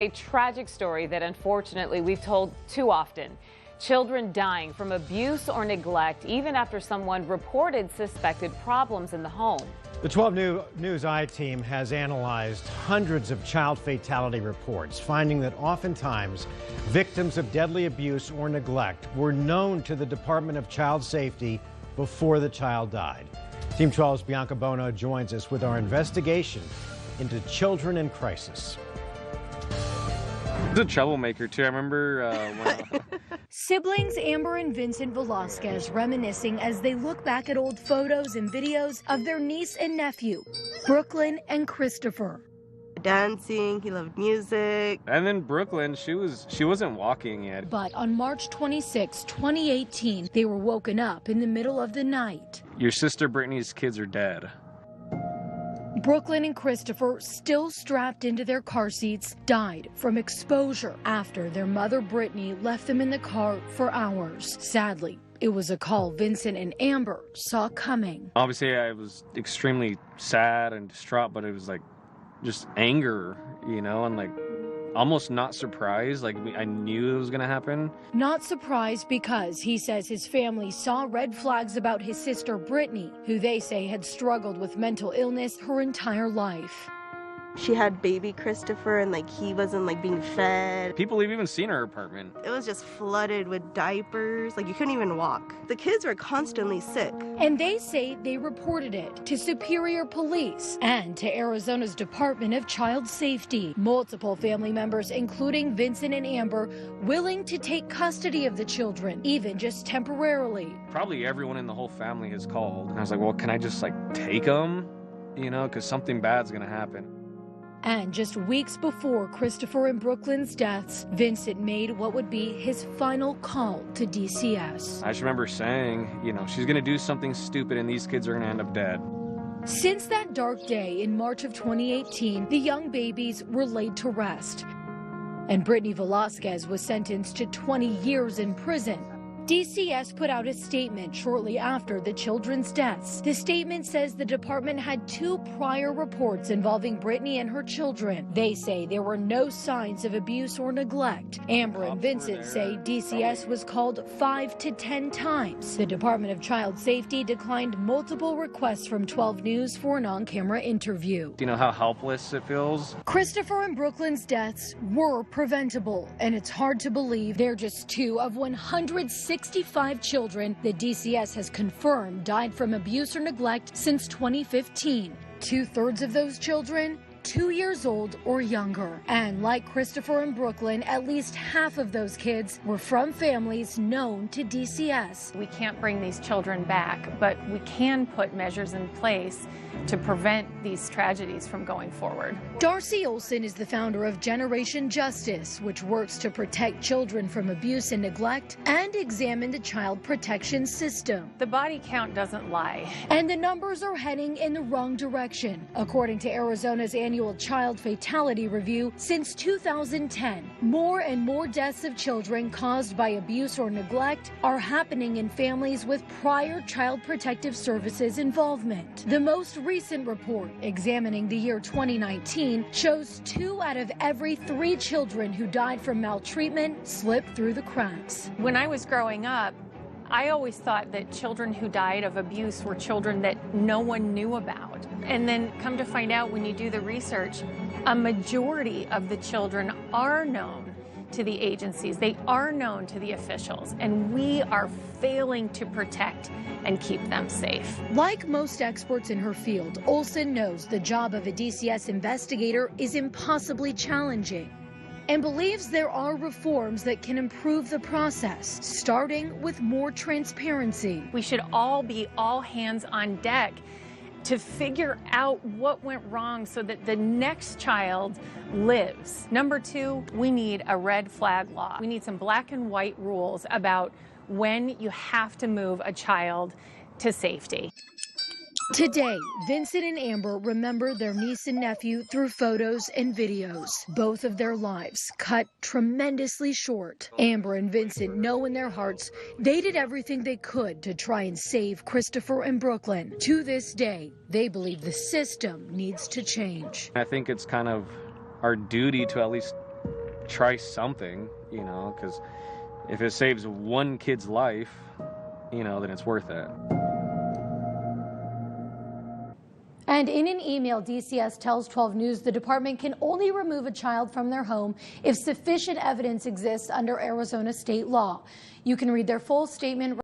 A tragic story that unfortunately we've told too often. Children dying from abuse or neglect even after someone reported suspected problems in the home. The 12 News I-Team has analyzed hundreds of child fatality reports, finding that oftentimes victims of deadly abuse or neglect were known to the Department of Child Safety before the child died. Team 12's Bianca Bono joins us with our investigation into children in crisis. He's a troublemaker, too. I remember when... Siblings Amber and Vincent Velasquez reminiscing as they look back at old photos and videos of their niece and nephew, Brooklyn and Christopher. Dancing, he loved music. And then Brooklyn, she wasn't walking yet. But on March 26, 2018, they were woken up in the middle of the night. Your sister Brittany's kids are dead. Brooklyn and Christopher, still strapped into their car seats, died from exposure after their mother Brittany left them in the car for hours. Sadly, it was a call Vincent and Amber saw coming. Obviously, I was extremely sad and distraught, but it was like just anger, you know, and like almost not surprised. Like I knew it was going to happen. Not surprised because he says his family saw red flags about his sister Brittany, who they say had struggled with mental illness her entire life. She had baby Christopher and he wasn't being fed. People have even seen her apartment. It was just flooded with diapers. You couldn't even walk. The kids were constantly sick. And they say they reported it to Superior Police and to Arizona's Department of Child Safety. Multiple family members, including Vincent and Amber, willing to take custody of the children, even just temporarily. Probably everyone in the whole family has called. And I was like, well, can I just take them? You know, because something bad's going to happen. And just weeks before Christopher and Brooklyn's deaths, Vincent made what would be his final call to DCS. I just remember saying, you know, she's going to do something stupid and these kids are going to end up dead. Since that dark day in March of 2018, the young babies were laid to rest. And Brittany Velasquez was sentenced to 20 years in prison. DCS put out a statement shortly after the children's deaths. The statement says the department had 2 prior reports involving Brittany and her children. They say there were no signs of abuse or neglect. Amber and Vincent say DCS was called 5 to 10 times. The Department of Child Safety declined multiple requests from 12 News for an on-camera interview. Do you know how helpless it feels? Christopher and Brooklyn's deaths were preventable, and it's hard to believe they're just 2 of 165 children that DCS has confirmed died from abuse or neglect since 2015. 2/3 of those children 2 years old or younger. And like Christopher and Brooklyn, at least half of those kids were from families known to DCS. We can't bring these children back, but we can put measures in place to prevent these tragedies from going forward. Darcy Olson is the founder of Generation Justice, which works to protect children from abuse and neglect and examine the child protection system. The body count doesn't lie. And the numbers are heading in the wrong direction. According to Arizona's annual child fatality review, since 2010, more and more deaths of children caused by abuse or neglect are happening in families with prior Child Protective Services involvement. The most recent report, examining the year 2019, shows 2 out of every 3 children who died from maltreatment slipped through the cracks. When I was growing up, I always thought that children who died of abuse were children that no one knew about. And then come to find out when you do the research, a majority of the children are known to the agencies. They are known to the officials, and we are failing to protect and keep them safe. Like most experts in her field, Olson knows the job of a DCS investigator is impossibly challenging and believes there are reforms that can improve the process, starting with more transparency. We should all be all hands on deck to figure out what went wrong so that the next child lives. Number 2, we need a red flag law. We need some black and white rules about when you have to move a child to safety. Today, Vincent and Amber remember their niece and nephew through photos and videos. Both of their lives cut tremendously short. Amber and Vincent know in their hearts they did everything they could to try and save Christopher and Brooklyn. To this day, they believe the system needs to change. I think it's kind of our duty to at least try something, you know, because if it saves one kid's life, you know, then it's worth it. And in an email, DCS tells 12 News the department can only remove a child from their home if sufficient evidence exists under Arizona state law. You can read their full statement